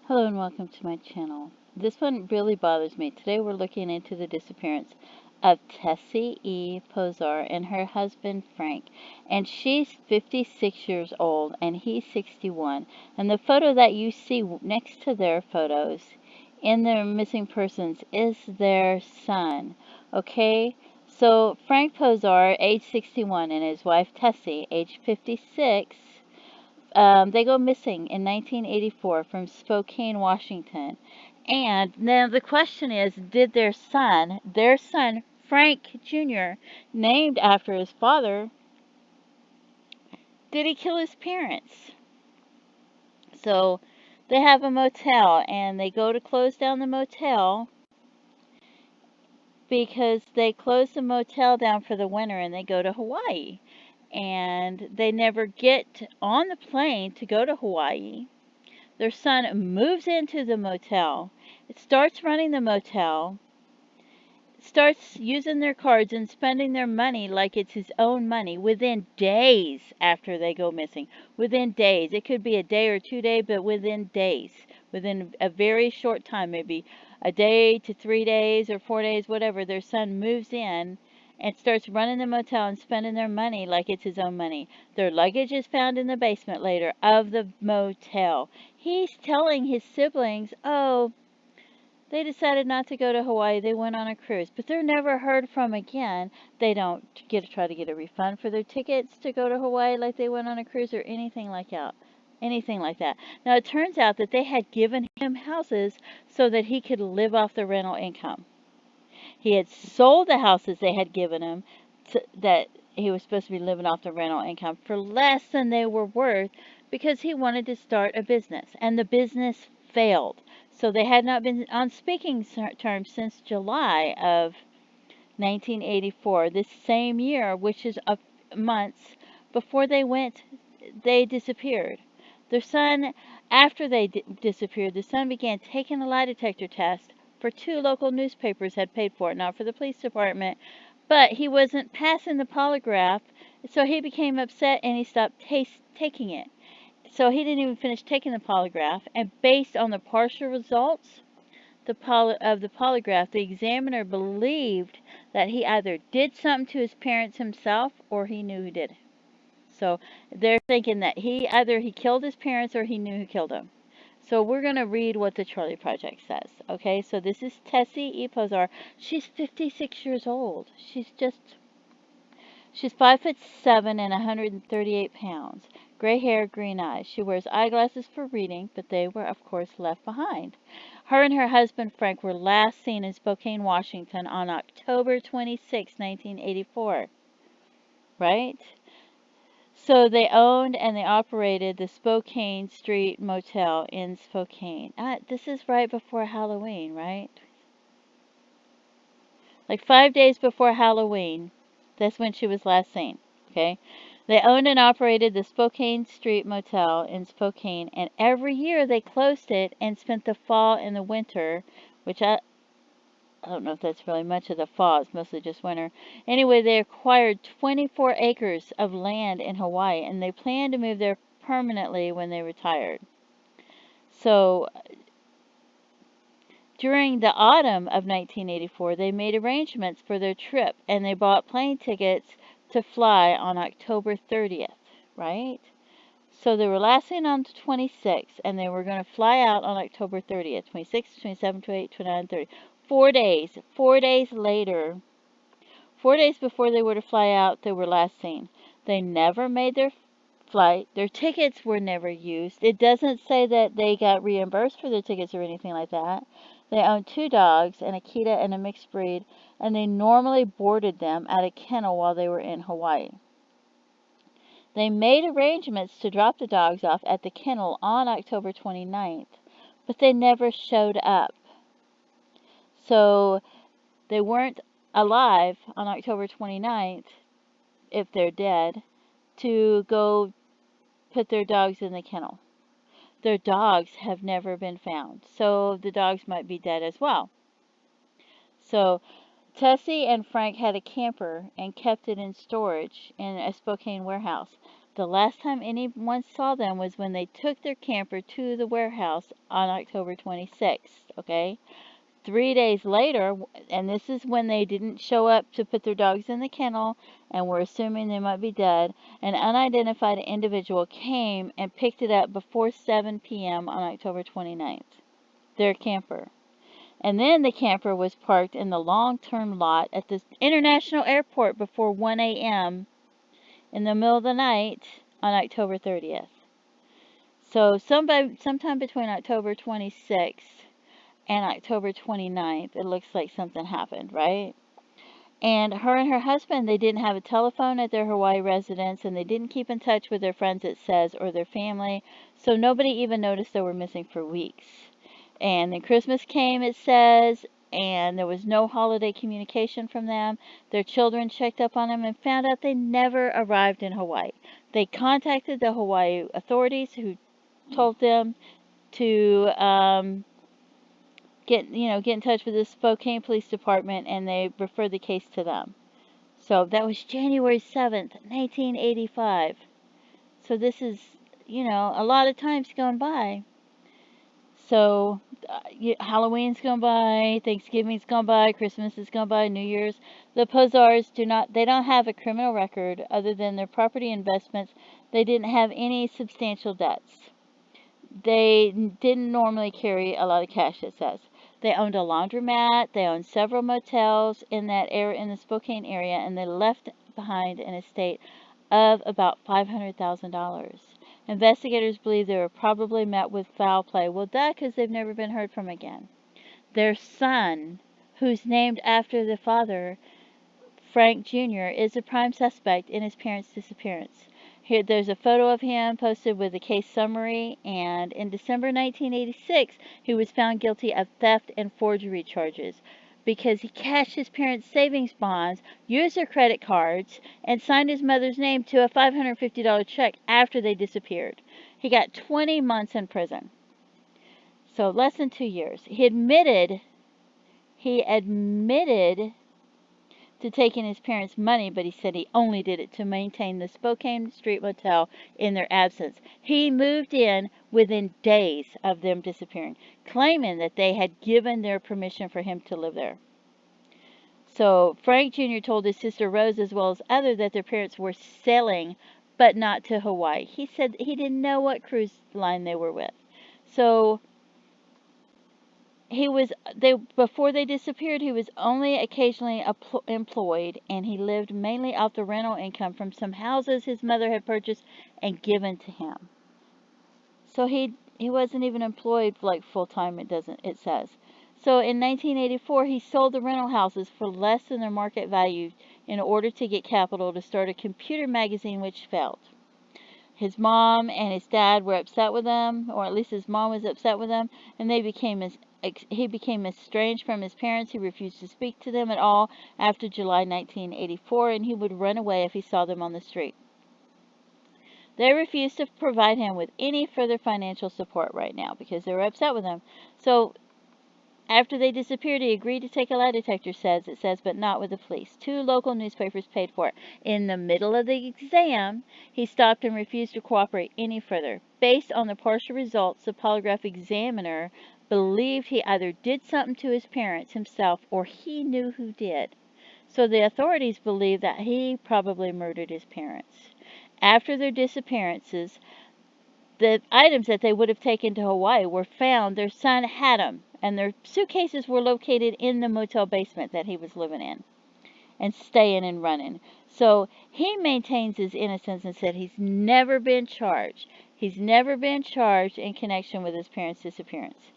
Hello and welcome to my channel. This one really bothers me. Today we're looking into the disappearance of Tessie E. Pozar and her husband Frank. And she's 56 years old and he's 61. And the photo that you see next to their photos in their missing persons is their son. Okay? So Frank Pozar, age 61, and his wife Tessie, age 56, they go missing in 1984 from Spokane, Washington. And now the question is, did their son, Frank Jr., named after his father, did he kill his parents? So they have a motel and they go to close down the motel because they close the motel down for the winter and they go to Hawaii. And they never get on the plane to go to Hawaii. Their son moves into the motel. It starts running the motel, starts using their cards and spending their money like it's his own money within days after they go missing. Within days. It could be a day or 2 days, but within days. Within a very short time, maybe a day to 3 days or 4 days, whatever, their son moves in and starts running the motel and spending their money like it's his own money. Their luggage is found in the basement later of the motel. He's telling his siblings, oh, they decided not to go to Hawaii. They went on a cruise, but they're never heard from again. They don't try to get a refund for their tickets to go to Hawaii like they went on a cruise or anything like that. Anything like that. Now it turns out that they had given him houses so that he could live off the rental income. He had sold the houses they had given him that he was supposed to be living off the rental income for less than they were worth because he wanted to start a business, and the business failed. So they had not been on speaking terms since July of 1984, this same year, which is months before they disappeared. Their son, after they disappeared, the son began taking a lie detector test for two local newspapers had paid for it, not for the police department, but he wasn't passing the polygraph, so he became upset and he stopped taking it. So he didn't even finish taking the polygraph, and based on the partial results of the polygraph, the examiner believed that he either did something to his parents himself or he knew who did it. So they're thinking that he killed his parents or he knew who killed them. So we're going to read what the Charlie Project says. Okay, so this is Tessie E. Pozar. She's 56 years old. She's 5'7" and 138 pounds. Gray hair, green eyes. She wears eyeglasses for reading, but they were, of course, left behind. Her and her husband Frank were last seen in Spokane, Washington on October 26, 1984. Right? So they owned and they operated the Spokane Street Motel in Spokane. This is right before Halloween, right? Like 5 days before Halloween. That's when she was last seen. Okay? They owned and operated the Spokane Street Motel in Spokane, and every year they closed it and spent the fall and the winter, which I don't know if that's really much of the fall, it's mostly just winter. Anyway, they acquired 24 acres of land in Hawaii, and they planned to move there permanently when they retired. So, during the autumn of 1984, they made arrangements for their trip, and they bought plane tickets to fly on October 30th, right? So they were last seen on the 26th, and they were going to fly out on October 30th, 26th, 27th, 28th, 29th, 30th. 4 days. 4 days later, 4 days before they were to fly out, they were last seen. They never made their flight. Their tickets were never used. It doesn't say that they got reimbursed for their tickets or anything like that. They owned two dogs, an Akita and a mixed breed, and they normally boarded them at a kennel while they were in Hawaii. They made arrangements to drop the dogs off at the kennel on October 29th, but they never showed up. So they weren't alive on October 29th, if they're dead, to go put their dogs in the kennel. Their dogs have never been found, so the dogs might be dead as well. So Tessie and Frank had a camper and kept it in storage in a Spokane warehouse. The last time anyone saw them was when they took their camper to the warehouse on October 26th, okay? 3 days later, and this is when they didn't show up to put their dogs in the kennel and were assuming they might be dead, an unidentified individual came and picked it up before 7 p.m. on October 29th, their camper. And then the camper was parked in the long-term lot at the international airport before 1 a.m. in the middle of the night on October 30th. So sometime between October 26th and October 29th, it looks like something happened, right? And her husband, they didn't have a telephone at their Hawaii residence, and they didn't keep in touch with their friends, it says, or their family, so nobody even noticed they were missing for weeks. And then Christmas came, it says, and there was no holiday communication from them. Their children checked up on them and found out they never arrived in Hawaii. They contacted the Hawaii authorities, who told them to get in touch with the Spokane Police Department, and they referred the case to them. So that was January 7th, 1985. So this is, a lot of time's gone by. So Halloween's gone by, Thanksgiving's gone by, Christmas has gone by, New Year's. The Pozars they don't have a criminal record other than their property investments. They didn't have any substantial debts. They didn't normally carry a lot of cash, it says. They owned a laundromat, they owned several motels in that area, in the Spokane area, and they left behind an estate of about $500,000. Investigators believe they were probably met with foul play. Well, because they've never been heard from again. Their son, who's named after the father, Frank Jr., is a prime suspect in his parents' disappearance. Here, there's a photo of him posted with a case summary, and in December 1986, he was found guilty of theft and forgery charges because he cashed his parents' savings bonds, used their credit cards, and signed his mother's name to a $550 check after they disappeared. He got 20 months in prison. So less than 2 years. He admitted to taking his parents' money, but he said he only did it to maintain the Spokane Street Motel in their absence. He moved in within days of them disappearing, claiming that they had given their permission for him to live there. So Frank Jr. told his sister Rose, as well as others, that their parents were sailing, but not to Hawaii. He said he didn't know what cruise line they were with. So before they disappeared, he was only occasionally employed, and he lived mainly off the rental income from some houses his mother had purchased and given to him. So he wasn't even employed like full time, it says. So in 1984, he sold the rental houses for less than their market value in order to get capital to start a computer magazine, which failed. His mom and his dad were upset with him, or at least his mom was upset with him, and he became estranged from his parents. He refused to speak to them at all after July 1984, and he would run away if he saw them on the street. They refused to provide him with any further financial support right now because they were upset with him. So after they disappeared, he agreed to take a lie detector, it says, but not with the police. 2 local newspapers paid for it. In the middle of the exam, he stopped and refused to cooperate any further. Based on the partial results, the polygraph examiner believed he either did something to his parents himself or he knew who did. So the authorities believe that he probably murdered his parents. After their disappearances, the items that they would have taken to Hawaii were found. Their son had them, and their suitcases were located in the motel basement that he was living in and staying and running. So he maintains his innocence and said he's never been charged. He's never been charged in connection with his parents' disappearance.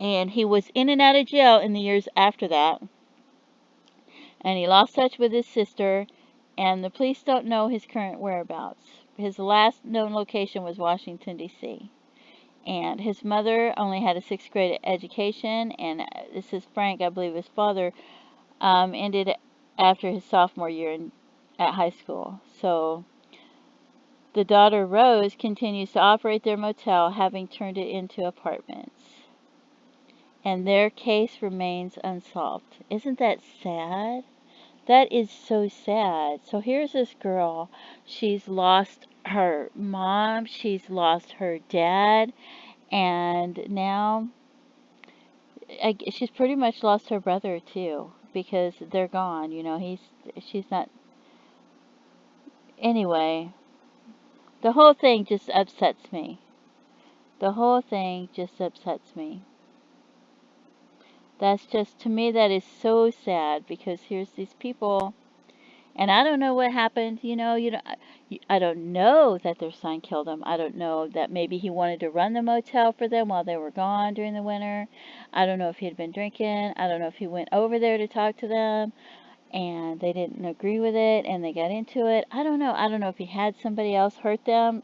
And he was in and out of jail in the years after that. And he lost touch with his sister, and the police don't know his current whereabouts. His last known location was Washington, D.C. And his mother only had a 6th grade education, and this is Frank, I believe his father, ended after his sophomore year at high school. So the daughter Rose continues to operate their motel, having turned it into apartments. And their case remains unsolved. Isn't that sad? That is so sad. So here's this girl. She's lost her mom, she's lost her dad, and now she's pretty much lost her brother too because they're gone. She's not. Anyway, the whole thing just upsets me. The whole thing just upsets me. That's just, to me, that is so sad because here's these people, and I don't know what happened. I don't know that their son killed him. I don't know that maybe he wanted to run the motel for them while they were gone during the winter. I don't know if he had been drinking. I don't know if he went over there to talk to them and they didn't agree with it and they got into it. I don't know. I don't know if he had somebody else hurt them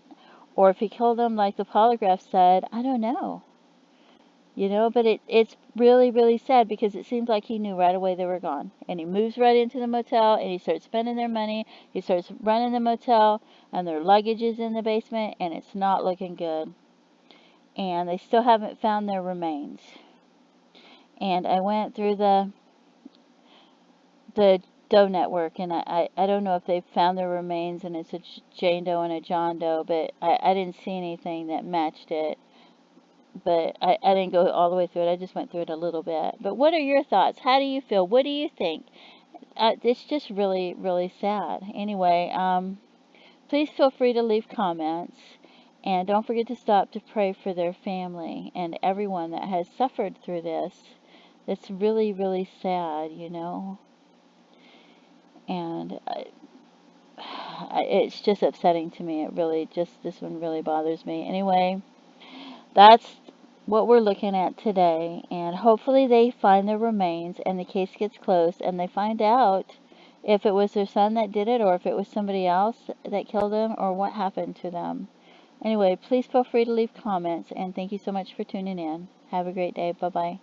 or if he killed them like the polygraph said. I don't know. But it's really, really sad because it seems like he knew right away they were gone. And he moves right into the motel and he starts spending their money. He starts running the motel and their luggage is in the basement and it's not looking good. And they still haven't found their remains. And I went through the Doe network and I don't know if they found their remains and it's a Jane Doe and a John Doe, but I didn't see anything that matched it. But I didn't go all the way through it. I just went through it a little bit. But what are your thoughts? How do you feel? What do you think? It's just really, really sad. Anyway, please feel free to leave comments. And don't forget to stop to pray for their family and everyone that has suffered through this. It's really, really sad, And it's just upsetting to me. This one really bothers me. Anyway, that's what we're looking at today, and hopefully they find the remains and the case gets closed and they find out if it was their son that did it or if it was somebody else that killed him or what happened to them. Anyway, please feel free to leave comments and thank you so much for tuning in. Have a great day. Bye-bye.